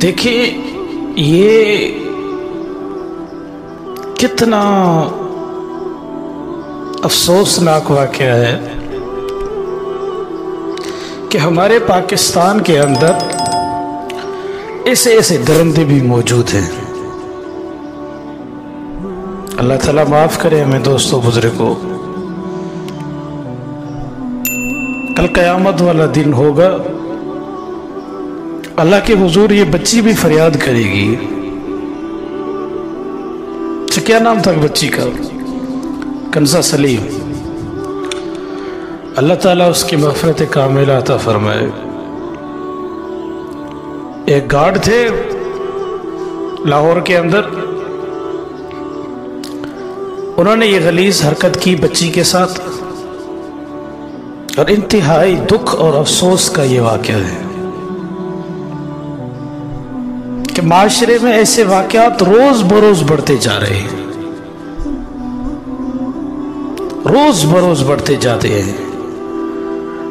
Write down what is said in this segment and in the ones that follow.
دیکھیں یہ کتنا افسوسناک واقعہ ہے کہ ہمارے پاکستان کے اندر ایسے درندے بھی موجود ہیں۔ اللہ تعالیٰ معاف کرے ہمیں دوستوں بزرگوں۔ کل قیامت والا دن ہوگا، اللہ کے حضور یہ بچی بھی فریاد کرے گی۔ کیا نام تھا بچی کا؟ کنزہ سلیم۔ اللہ تعالیٰ اس کی مغفرت کاملہ عطا فرمائے۔ ایک گارڈ تھے لاہور کے اندر، انہوں نے یہ غلیظ حرکت کی بچی کے ساتھ، اور انتہائی دکھ اور افسوس کا یہ واقعہ ہے کہ معاشرے میں ایسے واقعات روز بروز بڑھتے جا رہے ہیں، روز بروز بڑھتے جاتے ہیں۔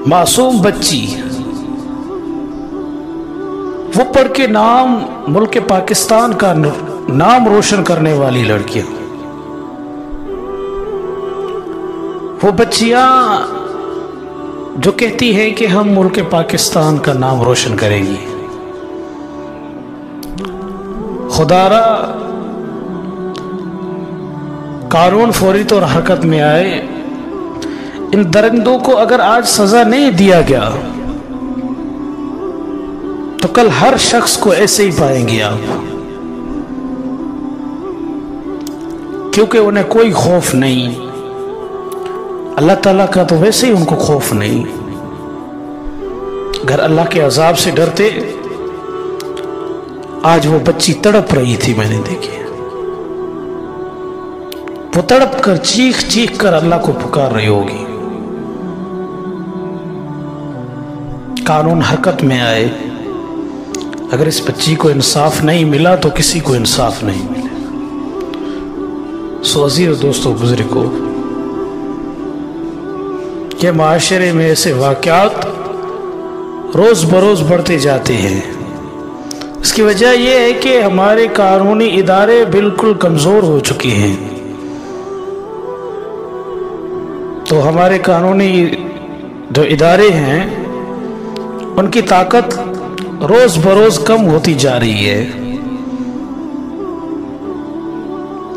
معصوم بچی، وہ پڑھ کے ملک پاکستان کا نام روشن کرنے والی لڑکیاں، وہ بچیاں جو کہتی ہیں کہ ہم ملک پاکستان کا نام روشن کریں گی۔ خدا را قانون فوری طور حرکت میں آئے، ان درندوں کو اگر آج سزا نہیں دیا گیا تو کل ہر شخص کو ایسے ہی پائیں گے آپ، کیونکہ انہیں کوئی خوف نہیں، اللہ تعالیٰ کا تو ویسے ہی ان کو خوف نہیں۔ اگر اللہ کے عذاب سے ڈرتے، آج وہ بچی تڑپ رہی تھی، میں نے دیکھی، وہ تڑپ کر چیخ چیخ کر اللہ کو پکار رہی ہوگی۔ قانون حرکت میں آئے، اگر اس بچی کو انصاف نہیں ملا تو کسی کو انصاف نہیں ملے۔ سو عزیز دوستو بزرگوں، کہ معاشرے میں ایسے واقعات روز بروز بڑھتے جاتے ہیں۔ اس کی وجہ یہ ہے کہ ہمارے قانونی ادارے بالکل کمزور ہو چکے ہیں، تو ہمارے قانونی جو ادارے ہیں ان کی طاقت روز بروز کم ہوتی جا رہی ہے،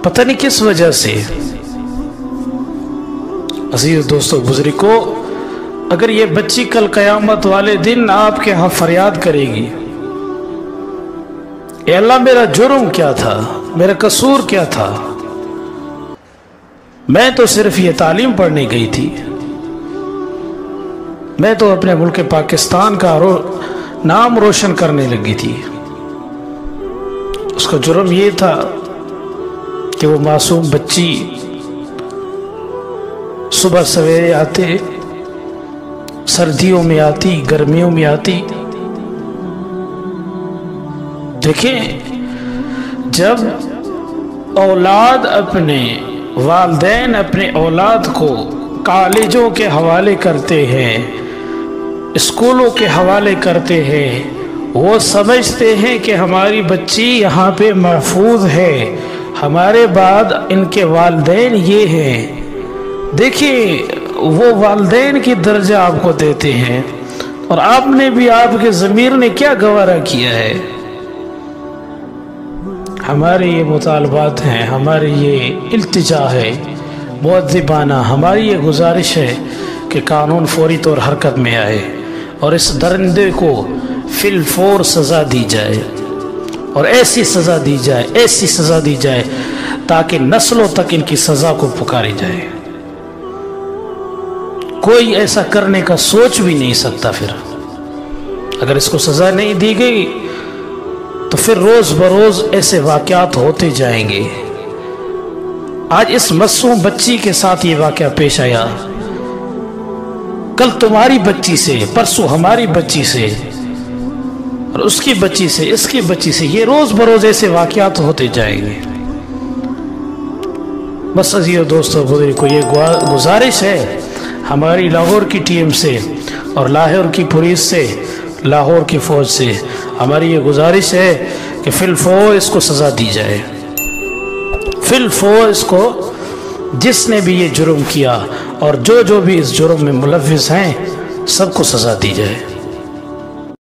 پتہ نہیں کس وجہ سے۔ عزیز دوستو بزرگوں، اگر یہ بچی کل قیامت والے دن آپ کے ہاں فریاد کرے گی، اے اللہ میرا جرم کیا تھا، میرا قصور کیا تھا، میں تو صرف یہ تعلیم پڑھنے گئی تھی، میں تو اپنے ملک پاکستان کا نام روشن کرنے لگی تھی، اس کا جرم یہ تھا کہ وہ معصوم بچی صبح سویرے آتے، سردیوں میں آتی، گرمیوں میں آتی۔ دیکھیں، جب اولاد اپنے والدین اپنے اولاد کو کالجوں کے حوالے کرتے ہیں، اسکولوں کے حوالے کرتے ہیں، وہ سمجھتے ہیں کہ ہماری بچی یہاں پہ محفوظ ہے، ہمارے بعد ان کے والدین یہ ہیں۔ دیکھیے، وہ والدین کی درجہ آپ کو دیتے ہیں، اور آپ نے بھی، آپ کے ضمیر نے کیا گوارا کیا ہے؟ ہمارے یہ مطالبات ہیں، ہماری یہ التجا ہے مؤدبانہ، ہماری یہ گزارش ہے کہ قانون فوری طور حرکت میں آئے اور اس درندے کو فی الفور سزا دی جائے، اور ایسی سزا دی جائے، ایسی سزا دی جائے تاکہ نسلوں تک ان کی سزا کو پکاری جائے۔ کوئی ایسا کرنے کا سوچ بھی نہیں سکتا۔ پھر اگر اس کو سزا نہیں دی گئی تو پھر روز بروز ایسے واقعات ہوتے جائیں گے۔ آج اس معصوم بچی کے ساتھ یہ واقعہ پیش آیا، کل تمہاری بچی سے، پرسوں ہماری بچی سے، اور اس کی بچی سے، اس کی بچی سے، یہ روز بروز ایسے واقعات ہوتے جائیں گے۔ بس عزیز دوستو بزرگوں کو یہ گزارش ہے ہماری لاہور کی ٹیم سے اور لاہور کی پولیس سے، لاہور کی فوج سے ہماری یہ گزارش ہے کہ فی الفور اس کو سزا دی جائے، فی الفور اس کو، جس نے بھی یہ جرم کیا اور جو بھی اس جرم میں ملوث ہیں سب کو سزا دی جائے۔